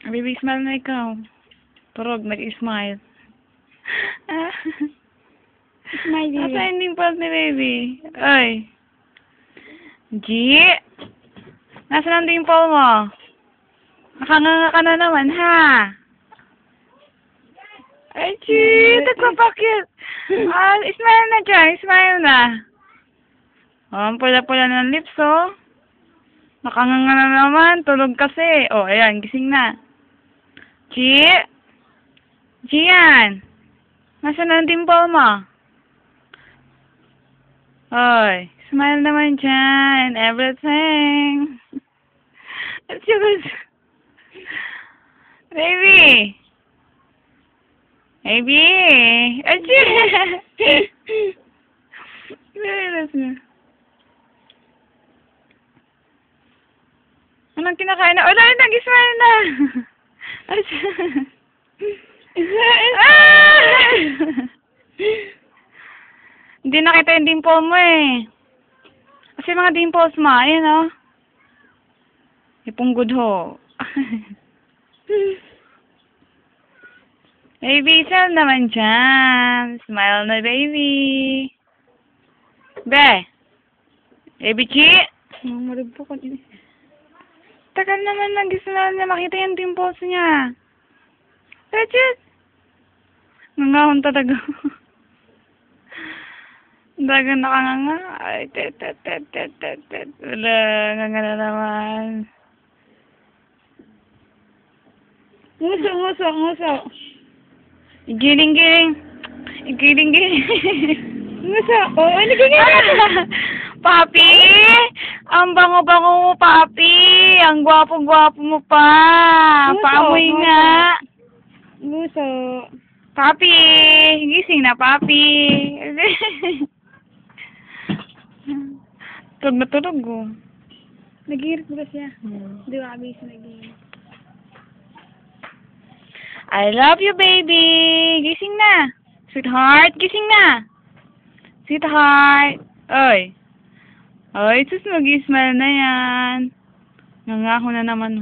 Baby, smile na ikaw. Turog, nag-smile. Smile, baby. Asa yung dimples ni baby? Ay. G? Nasaan ang dimple mo? Nakanganga ka na naman, ha? Ay, G! Nagpapakit! Smile na dyan. Smile na. Ang pula-pula ng lips, oh. Nakanganga na naman. Tulog kasi. Oh, ayan. Gising na. G? Gian? Nasaan ang dimple mo? Oy, smile naman dyan. Everything. Let's go. Baby. Baby. Achoo. Anong kinakain na? Wala, nag-smile na. Hindi nakita yung dimple mo eh. Kasi mga dimples mo, ayan o. Ipunggod ho. Baby, smile naman dyan. Smile na, baby. Be. Baby Chi. Marib po ko din. Tagal naman nag-smile niya. Makita yung dimples niya. Legit. Nangahon talaga. Daga nakanganga. Ay, tet. Wala, nganga na naman. Nguso. Giling. Nguso. Oo, nagiging. Papi! Ang bango-bango mo, Papi! Ang gwapo-gwapo mo pa! Nguso, Paamoy nguso. nga! Nguso. Papi! Gising na, Papi! Tulog na tulog, oh. Nag-iirip ba siya? Di ba kami siya nag-iirip? I love you, baby! Gising na! Sweetheart, gising na! Sweetheart! Oy! Oy, sus, mag-smile na yan. Nangako na naman,